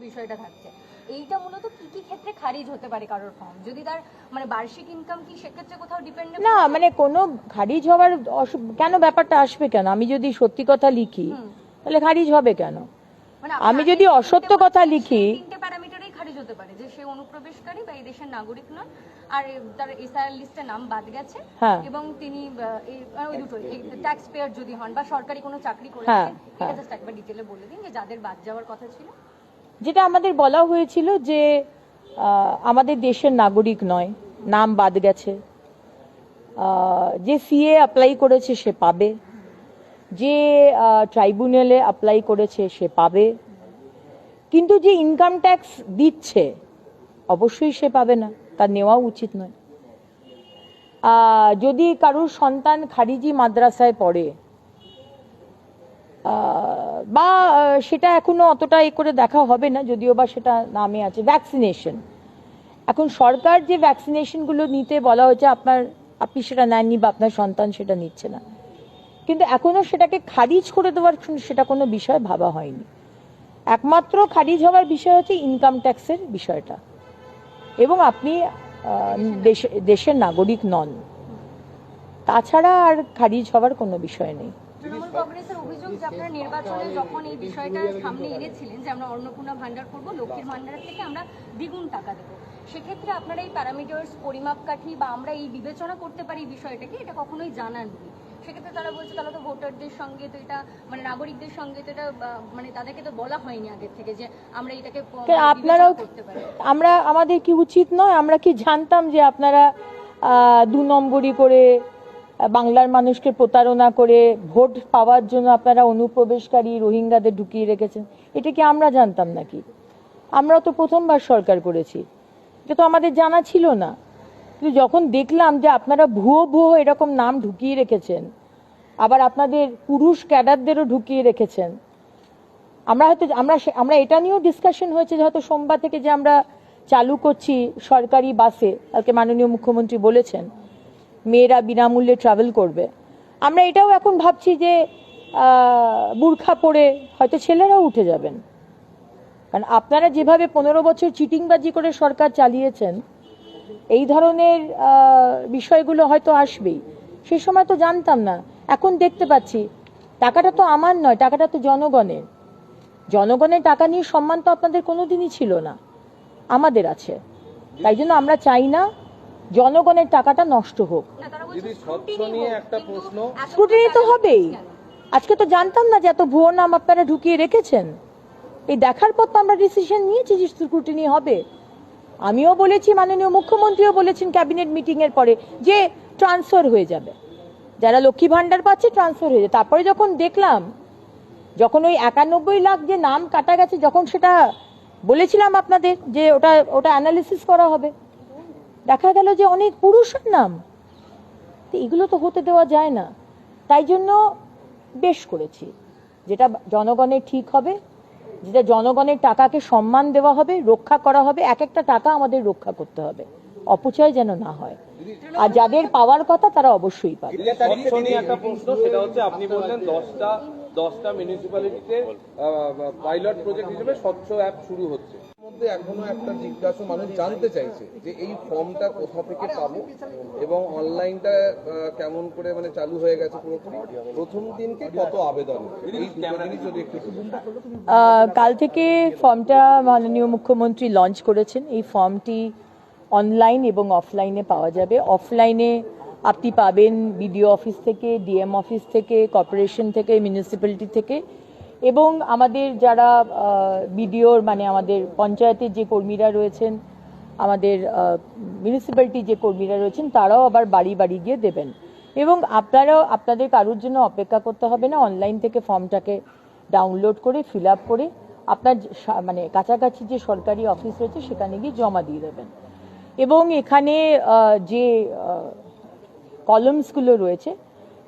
বিষয়টা থাকছে, এইটা মূলত কি কি ক্ষেত্রে খারিজ হতে পারে কারোর ফর্ম? যদি তার মানে বার্ষিক ইনকাম কি সেক্ষেত্রে কোথাও ডিপেন্ডেন্ট না, মানে কোনো খারিজ হওয়ার কেন ব্যাপারটা আসবে কেন? আমি যদি সত্যি কথা লিখি তাহলে খারিজ হবে কেন? মানে আমি যদি অসত্য কথা লিখি, তিনটে প্যারামিটারেই খারিজ হতে পারে, যে সে অনুপ্রবেশকারী বা এই দেশের নাগরিক নয়, আর তার এসআইআর লিস্টে নাম বাদ গেছে, এবং তিনি ওই দুটোই ট্যাক্স পেয়ার যদি হন বা সরকারি কোনো চাকরি করেছেন। এটা জাস্ট একবার ডিটেইলে বলে দিন যে যাদের বাদ যাওয়ার কথা ছিল। যেটা আমাদের বলা হয়েছিল যে আমাদের দেশের নাগরিক নয়, নাম বাদ গেছে, যে সিএ অ্যাপ্লাই করেছে সে পাবে, যে ট্রাইব্যুনালে অ্যাপ্লাই করেছে সে পাবে, কিন্তু যে ইনকাম ট্যাক্স দিচ্ছে অবশ্যই সে পাবে না, তার নেওয়া উচিত নয়। যদি কারুর সন্তান খারিজি মাদ্রাসায় পড়ে বা সেটা এখনো অতটা এ করে দেখা হবে না, যদিও বা সেটা নামে আছে ভ্যাকসিনেশন। এখন সরকার যে ভ্যাকসিনেশনগুলো নিতে বলা হয়েছে, আপনি সেটা নেননি বা আপনার সন্তান সেটা নিচ্ছে না, কিন্তু এখনো সেটাকে খারিজ করে দেওয়ার সেটা কোনো বিষয় ভাবা হয়নি। একমাত্র খারিজ হওয়ার বিষয় হচ্ছে ইনকাম ট্যাক্সের বিষয়টা, এবং আপনি দেশের নাগরিক নন, তাছাড়া আর খারিজ হওয়ার কোনো বিষয় নেই। তৃণমূল কংগ্রেসের অভিযোগ যে আপনারা নির্বাচনে যখন এই বিষয়টা সামনে এনেছিলেন যে আমরা অন্নপূর্ণা ভান্ডার করবো, লক্ষ্মীর ভান্ডারের থেকে আমরা দ্বিগুণ টাকা দেবো, সেক্ষেত্রে আপনারা এই প্যারামিটার্স পরিমাপকাঠি বা আমরা এই বিবেচনা করতে পারি বিষয়টাকে, এটা কখনোই জানাননি। সেক্ষেত্রে তারা বলছে তাহলে তো ভোটারদের সঙ্গে তো এটা মানে নাগরিকদের সঙ্গে তো এটা মানে তাদেরকে তো বলা হয়নি আগের থেকে যে আমরা এটাকে আপনারাও করতে পারি। আমাদের কি উচিত নয়? আমরা কি জানতাম যে আপনারা 2 নম্বরই করে বাংলার মানুষকে প্রতারণা করে ভোট পাওয়ার জন্য আপনারা অনুপ্রবেশকারী রোহিঙ্গাদের ঢুকিয়ে রেখেছেন? এটা কি আমরা জানতাম নাকি? আমরা তো প্রথমবার সরকার করেছি, এটা তো আমাদের জানা ছিল না। কিন্তু যখন দেখলাম যে আপনারা ভুয়ো এরকম নাম ঢুকিয়ে রেখেছেন, আবার আপনাদের পুরুষ ক্যাডারদেরও ঢুকিয়ে রেখেছেন, আমরা এটা নিয়েও ডিসকাশন হয়েছে যে হয়তো সোমবার থেকে যে আমরা চালু করছি সরকারি বাসে, কালকে মাননীয় মুখ্যমন্ত্রী বলেছেন মেয়েরা বিনামূল্যে ট্রাভেল করবে, আমরা এটাও এখন ভাবছি যে বুরখা পরে হয়তো ছেলেরাও উঠে যাবেন। কারণ আপনারা যেভাবে 15 বছর চিটিংবাজি করে সরকার চালিয়েছেন, এই ধরনের বিষয়গুলো হয়তো আসবেই। সেই সময় তো জানতাম না, এখন দেখতে পাচ্ছি টাকাটা তো আমার নয়, টাকাটা তো জনগণের। জনগণের টাকা নিয়ে সম্মান তো আপনাদের কোনোদিনই ছিল না, আমাদের আছে। তাই জন্য আমরা চাই না জনগণের টাকাটা নষ্ট হোক। স্ক্রুটিনি তো হবেই। আজকে তো জানতাম না যে এত ভুয়ো নাম আপনারা ঢুকিয়ে রেখেছেন। এই দেখার পর তো আমরা ডিসিশন নিয়েছি যে স্ক্রুটিনি হবে। আমিও বলেছি, মাননীয় মুখ্যমন্ত্রীও বলেছেন ক্যাবিনেট মিটিং এর পরে যে ট্রান্সফার হয়ে যাবে, যারা লক্ষ্মী ভান্ডার পাচ্ছে ট্রান্সফার হয়ে যাবে। তারপরে যখন দেখলাম, যখন ওই 91 লাখ যে নাম কাটা গেছে, যখন সেটা বলেছিলাম আপনাদের যে ওটা অ্যানালিসিস করা হবে, দেখা গেল যে অনেক পুরুষের নাম। তো এগুলো তো হতে দেওয়া যায় না। তাই জন্য বেশ করেছি, যেটা জনগণের ঠিক হবে, যেটা জনগণের টাকাকে সম্মান দেওয়া হবে, রক্ষা করা হবে। এক একটা টাকা আমাদের রক্ষা করতে হবে, অপচয় যেন না হয়। আর যাদের পাওয়ার কথা তারা অবশ্যই পাবে। একটা প্রশ্ন, সেটা হচ্ছে আপনি বললেন 10টা মিউনিসিপ্যালিটিতে পাইলট প্রজেক্ট হিসেবে স্বচ্ছ অ্যাপ শুরু হচ্ছে। মধ্যে এখনো একটা জিজ্ঞাসা মানুষ জানতে চাইছে যে এই ফর্মটা কোথা থেকে পাবো এবং অনলাইনটা কেমন করে মানে চালু হয়ে গেছে পুরোপুরি, প্রথম দিনকে কত আবেদন, এই দুটো জিনিস যদি একটু। কাল থেকে ফর্মটা মাননীয় মুখ্যমন্ত্রী লঞ্চ করেছেন। এই ফর্মটি অনলাইন এবং অফলাইনে পাওয়া যাবে। অফলাইনে আপনি পাবেন বিডিও অফিস থেকে, ডিএম অফিস থেকে, কর্পোরেশন থেকে, মিউনিসিপ্যালিটি থেকে, এবং আমাদের যারা বিডিওর মানে আমাদের পঞ্চায়েতের যে কর্মীরা রয়েছেন, আমাদের মিউনিসিপ্যালিটি যে কর্মীরা রয়েছেন, তারাও আবার বাড়ি বাড়ি গিয়ে দেবেন। এবং আপনাদের কারোর জন্য অপেক্ষা করতে হবে না, অনলাইন থেকে ফর্মটাকে ডাউনলোড করে ফিল আপ করে আপনার মানে কাছাকাছি যে সরকারি অফিস রয়েছে সেখানে গিয়ে জমা দিয়ে দেবেন। এবং এখানে যে কলামসগুলো রয়েছে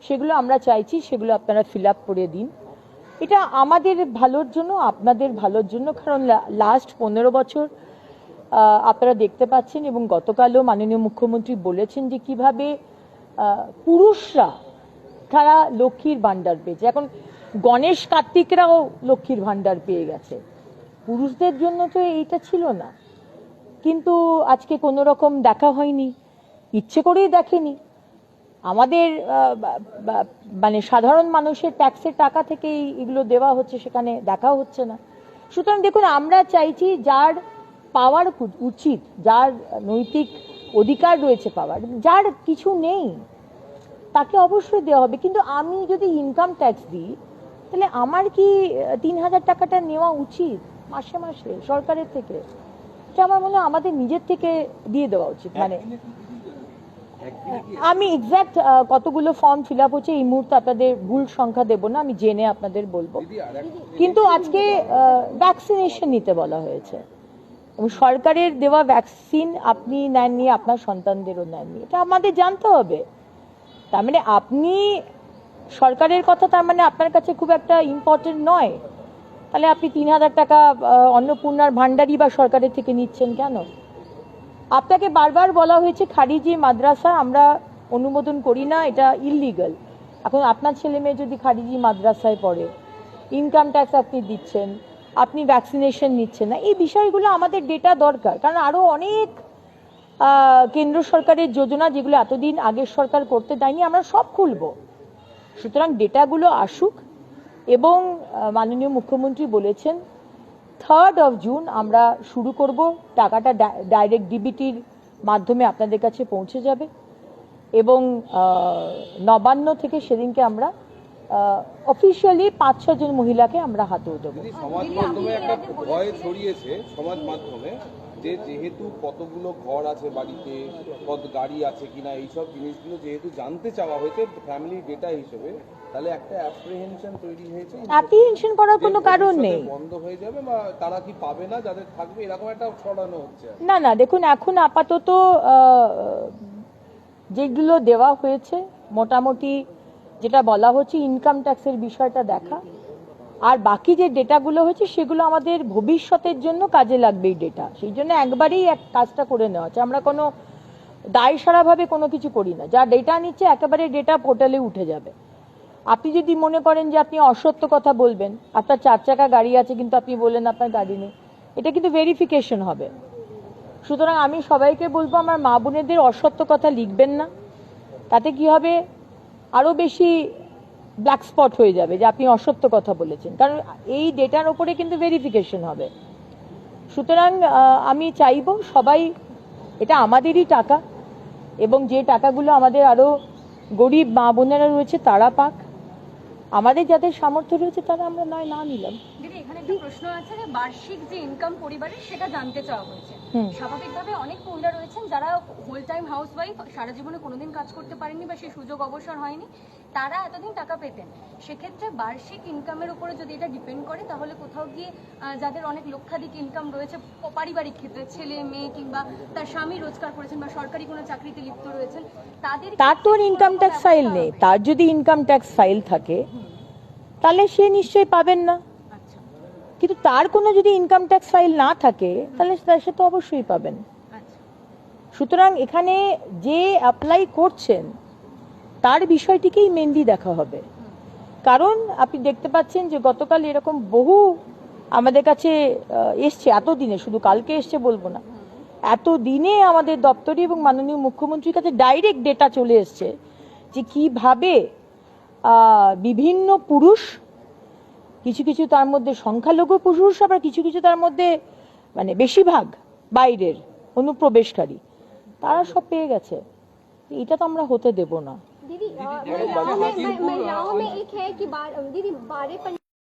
সেগুলো আমরা চাইছি সেগুলো আপনারা ফিল আপ করে দিন। এটা আমাদের ভালোর জন্য, আপনাদের ভালোর জন্য। কারণ লাস্ট 15 বছর আপনারা দেখতে পাচ্ছেন, এবং গতকালও মাননীয় মুখ্যমন্ত্রী বলেছেন যে কিভাবে পুরুষরা তারা লক্ষ্মীর ভান্ডার পেয়েছে। এখন গণেশ কার্তিকরাও লক্ষ্মীর ভান্ডার পেয়ে গেছে। পুরুষদের জন্য তো এইটা ছিল না, কিন্তু আজকে কোনো রকম দেখা হয়নি, ইচ্ছে করেই দেখেনি। আমাদের মানে সাধারণ মানুষের ট্যাক্সের টাকা থেকেই এগুলো দেওয়া হচ্ছে, সেখানে দেখাও হচ্ছে না। সুতরাং দেখুন, আমরা চাইছি যার পাওয়ার উচিত, যার নৈতিক অধিকার রয়েছে পাওয়ার, যার কিছু নেই তাকে অবশ্যই দেওয়া হবে। কিন্তু আমি যদি ইনকাম ট্যাক্স দিই, তাহলে আমার কি 3,000 টাকাটা নেওয়া উচিত মাসে মাসে সরকারের থেকে? এটা আমার মনে হয় আমাদের নিজের থেকে দিয়ে দেওয়া উচিত। মানে আমি এক্সাক্ট কতগুলো ফর্ম ফিল আপ হচ্ছে এই মুহূর্তে আপনাদের ভুল সংখ্যা দেব না, আমি জেনে আপনাদের বলবো। কিন্তু আজকে ভ্যাকসিনেশন নিতে বলা হয়েছে, এবং সরকারের দেওয়া ভ্যাকসিন আপনি নেননি, আপনার সন্তানদেরও নেননি, এটা আমাদের জানতে হবে। তার মানে আপনি সরকারের কথা তার মানে আপনার কাছে খুব একটা ইম্পর্টেন্ট নয়, তাহলে আপনি 3,000 টাকা অন্নপূর্ণার ভান্ডারই বা সরকারের থেকে নিচ্ছেন কেন? আপনাকে বারবার বলা হয়েছে খারিজি মাদ্রাসা আমরা অনুমোদন করি না, এটা ইললিগাল। এখন আপনার ছেলে মেয়ে যদি খারিজি মাদ্রাসায় পড়ে, ইনকাম ট্যাক্স আপনি দিচ্ছেন, আপনি ভ্যাকসিনেশন নিচ্ছেন না, এই বিষয়গুলো আমাদের ডেটা দরকার। কারণ আরো অনেক কেন্দ্র সরকারের যোজনা যেগুলো এতদিন আগের সরকার করতে দেয়নি, আমরা সব খুলবো। সুতরাং ডেটাগুলো আসুক, এবং মাননীয় মুখ্যমন্ত্রী বলেছেন 3rd of June আমরা শুরু করব, টাকাটা ডাইরেক্ট ডিবিটির মাধ্যমে আপনাদের কাছে পৌঁছে যাবে, এবং নবান্ন থেকে সেদিনকে আমরা অফিসিয়ালি 5-6 জন মহিলাকে আমরা হাতেও দেবো। সমাজ মাধ্যমে একটা ভয় ছড়িয়েছে সমাজ মাধ্যমে, যে যেহেতু কতগুলো ঘর আছে বাড়িতে, কত গাড়ি আছে কিনা, এইসব জিনিসগুলো যেহেতু জানতে চাওয়া হয়েছে ফ্যামিলি ডেটা হিসেবে, তাহলে একটা অ্যাপ্রিহেনশন তৈরি হয়েছে। অ্যাপ্রিহেনশন করার কোনো কারণ নেই, বন্ধ হয়ে যাবে বা তারা কি পাবে না, যাদের থাকবে, এরকম একটা ছড়ানো হচ্ছে। না না, দেখুন এখন আপাতত যেগুলো দেওয়া হয়েছে মোটামুটি যেটা বলা হচ্ছে ইনকাম ট্যাক্সের বিষয়টা দেখা, আর বাকি যে ডেটাগুলো হচ্ছে সেগুলো আমাদের ভবিষ্যতের জন্য কাজে লাগবে এই ডেটা, সেই জন্য একবারেই এক কাজটা করে নেওয়া হচ্ছে। আমরা কোনো দায়সারাভাবে কোনো কিছু করি না, যা ডেটা নিচ্ছে একেবারে ডেটা পোর্টালে উঠে যাবে। আপনি যদি মনে করেন যে আপনি অসত্য কথা বলবেন, আপনার 4 চাকা গাড়ি আছে কিন্তু আপনি বললেন আপনার গাড়ি নেই, এটা কিন্তু ভেরিফিকেশন হবে। সুতরাং আমি সবাইকে বলবো আমার মা বোনেদের অসত্য কথা লিখবেন না, তাতে কি হবে আরো বেশি ব্ল্যাক স্পট হয়ে যাবে যে আপনি অসত্য কথা বলেছেন, কারণ এই ডেটার উপরে কিন্তু ভেরিফিকেশন হবে। সুতরাং আমি চাইবো সবাই, এটা আমাদেরই টাকা, এবং যে টাকাগুলো আমাদের আরো গরিব মা বোনেরা রয়েছে তারা পাক, আমাদের যাদের সামর্থ্য রয়েছে তারা আমরা নয় না নিলাম। দিদি এখানে একটা প্রশ্ন আছে যে বার্ষিক যে ইনকাম পরিবারের সেটা জানতে চাওয়া হয়েছে। স্বাভাবিকভাবে অনেক মহিলা রয়েছেন যারা হোল টাইম হাউসওয়াইফ, সারা জীবনে কোনোদিন কাজ করতে পারেননি বা সেই সুযোগ অবসর হয়নি, তারা এতদিন টাকা পেতেন। সেক্ষেত্রে বার্ষিক ইনকামের উপরে যদি এটা ডিপেন্ড করে, তাহলে কোথাও গিয়ে যাদের অনেক লক্ষাধিক ইনকাম রয়েছে পারিবারিক ক্ষেত্রে, ছেলে মেয়ে কিংবা তার স্বামী রোজগার করেছেন বা সরকারি কোনো চাকরিতে লিপ্ত রয়েছেন, তার তো ইনকাম ট্যাক্স ফাইল নেই। তার যদি ইনকাম ট্যাক্স ফাইল থাকে তাহলে সে নিশ্চয়ই পাবেন না, কিন্তু তার কোনো যদি ইনকাম ট্যাক্স ফাইল না থাকে তাহলে সে তো অবশ্যই পাবেন। সুতরাং এখানে যে অ্যাপ্লাই করছেন তার বিষয়টিকেই মেনলি দেখা হবে। কারণ আপনি দেখতে পাচ্ছেন যে গতকাল এরকম বহু আমাদের কাছে এসছে, এতদিনে, শুধু কালকে এসছে বলবো না, এতদিনে আমাদের দপ্তরে এবং মাননীয় মুখ্যমন্ত্রীর কাছে ডাইরেক্ট ডেটা চলে এসছে যে কিভাবে বিভিন্ন পুরুষ, কিছু কিছু তার মধ্যে সংখ্যালঘু পুরুষ, আবার কিছু কিছু তার মধ্যে মানে বেশিরভাগ বাইরের অনুপ্রবেশকারী, তারা সব পেয়ে গেছে। এটা তো আমরা হতে দেব না। दीदी महिलाओं में एक है कि दीदी 12